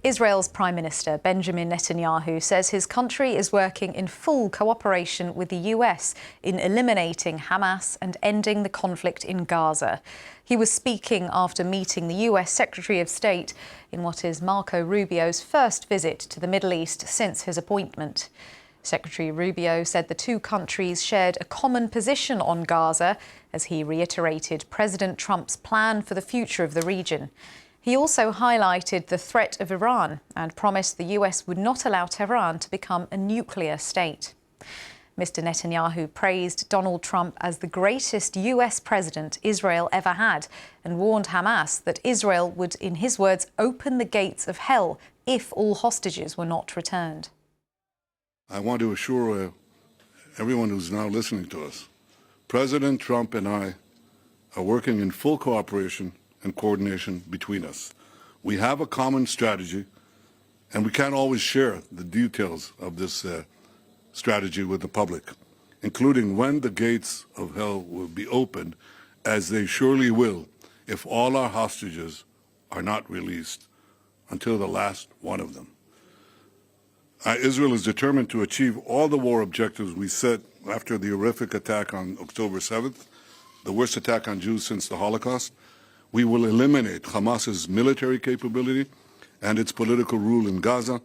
Israel's Prime Minister Benjamin Netanyahu says his country is working in full cooperation with the US in eliminating Hamas and ending the conflict in Gaza. He was speaking after meeting the US Secretary of State in what is Marco Rubio's first visit to the Middle East since his appointment. Secretary Rubio said the two countries shared a common position on Gaza as he reiterated President Trump's plan for the future of the region. He also highlighted the threat of Iran and promised the US would not allow Tehran to become a nuclear state. Mr. Netanyahu praised Donald Trump as the greatest US president Israel ever had and warned Hamas that Israel would, in his words, open the gates of hell if all hostages were not returned. I want to assure everyone who's now listening to us, President Trump and I are working in full cooperation and coordination between us. We have a common strategy, and we can't always share the details of this strategy with the public, including when the gates of hell will be opened, as they surely will if all our hostages are not released until the last one of them. Israel is determined to achieve all the war objectives we set after the horrific attack on October 7th, the worst attack on Jews since the Holocaust. We will eliminate Hamas's military capability and its political rule in Gaza.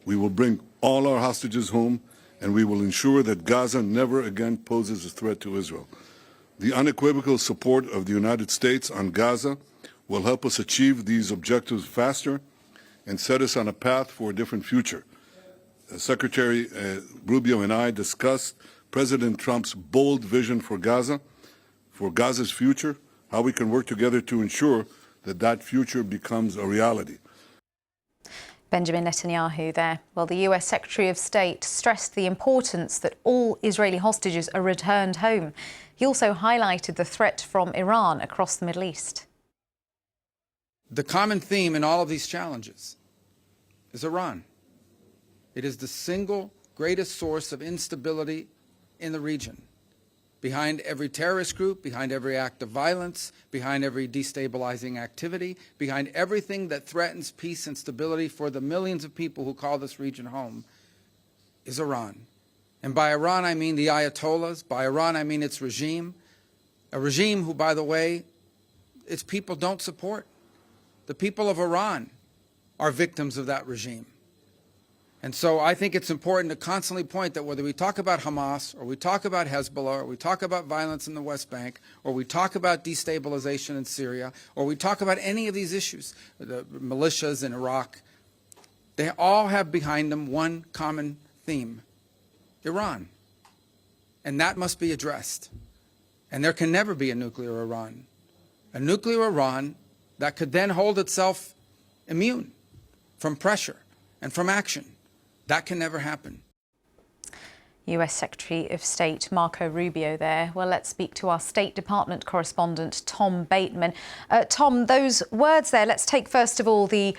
We will bring all our hostages home, and we will ensure that Gaza never again poses a threat to Israel. The unequivocal support of the United States on Gaza will help us achieve these objectives faster and set us on a path for a different future. Secretary Rubio and I discussed President Trump's bold vision for Gaza, for Gaza's future, how we can work together to ensure that that future becomes a reality. Benjamin Netanyahu there. Well, the US Secretary of State stressed the importance that all Israeli hostages are returned home. He also highlighted the threat from Iran across the Middle East. The common theme in all of these challenges is Iran. It is the single greatest source of instability in the region. Behind every terrorist group, behind every act of violence, behind every destabilizing activity, behind everything that threatens peace and stability for the millions of people who call this region home, is Iran. And by Iran, I mean the Ayatollahs. By Iran, I mean its regime. A regime who, by the way, its people don't support. The people of Iran are victims of that regime. And so I think it's important to constantly point that whether we talk about Hamas or we talk about Hezbollah or we talk about violence in the West Bank or we talk about destabilization in Syria or we talk about any of these issues, the militias in Iraq, they all have behind them one common theme: Iran. And that must be addressed. And there can never be a nuclear Iran. A nuclear Iran that could then hold itself immune from pressure and from action. That can never happen. US Secretary of State Marco Rubio there. Well, let's speak to our State Department correspondent, Tom Bateman. Tom, those words there, let's take first of all the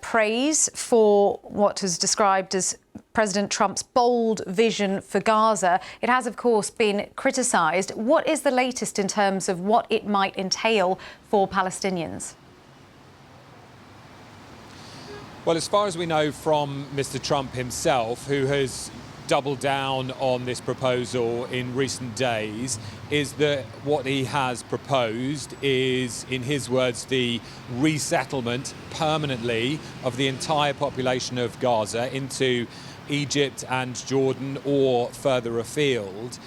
praise for what is described as President Trump's bold vision for Gaza. It has, of course, been criticised. What is the latest in terms of what it might entail for Palestinians? Well, as far as we know from Mr. Trump himself, who has doubled down on this proposal in recent days, is that what he has proposed is, in his words, the resettlement permanently of the entire population of Gaza into Egypt and Jordan or further afield,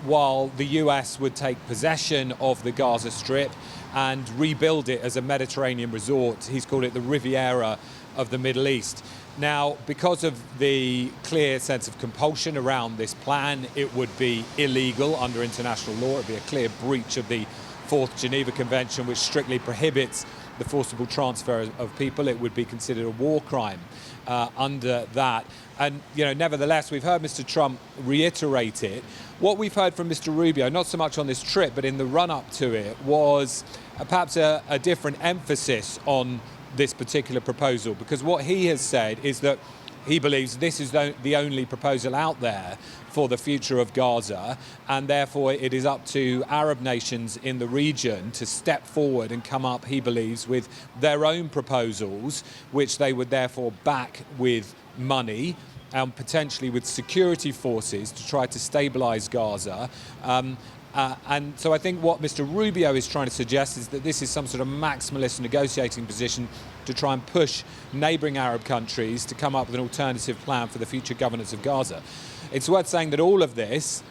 while the US would take possession of the Gaza Strip and rebuild it as a Mediterranean resort. He's called it the Riviera of the Middle East. Now, because of the clear sense of compulsion around this plan, it would be illegal under international law. It would be a clear breach of the Fourth Geneva Convention, which strictly prohibits the forcible transfer of people. It would be considered a war crime under that. And, nevertheless, we've heard Mr. Trump reiterate it. What we've heard from Mr. Rubio, not so much on this trip, but in the run-up to it, was perhaps a different emphasis on this particular proposal, because what he has said is that he believes this is the only proposal out there for the future of Gaza, and therefore it is up to Arab nations in the region to step forward and come up, he believes, with their own proposals, which they would therefore back with money and potentially with security forces to try to stabilise Gaza. And so I think what Mr. Rubio is trying to suggest is that this is some sort of maximalist negotiating position to try and push neighbouring Arab countries to come up with an alternative plan for the future governance of Gaza. It's worth saying that all of this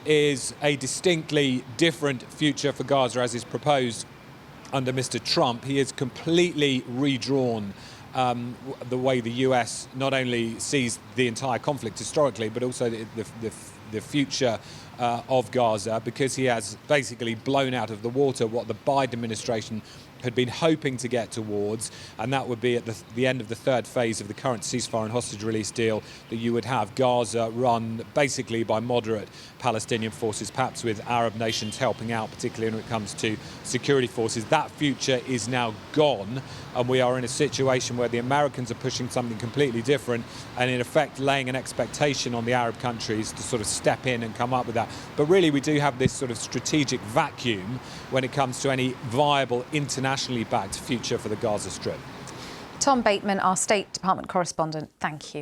is a distinctly different future for Gaza as is proposed under Mr. Trump. He has completely redrawn the way the US not only sees the entire conflict historically, but also the future of Gaza, because he has basically blown out of the water what the Biden administration had been hoping to get towards, and that would be at the end of the third phase of the current ceasefire and hostage release deal, that you would have Gaza run basically by moderate Palestinian forces, perhaps with Arab nations helping out, particularly when it comes to security forces. That future is now gone, and we are in a situation where the Americans are pushing something completely different and in effect laying an expectation on the Arab countries to sort of step in and come up with that. But really we do have this sort of strategic vacuum when it comes to any viable internationally backed future for the Gaza Strip. Tom Bateman, our State Department correspondent, thank you.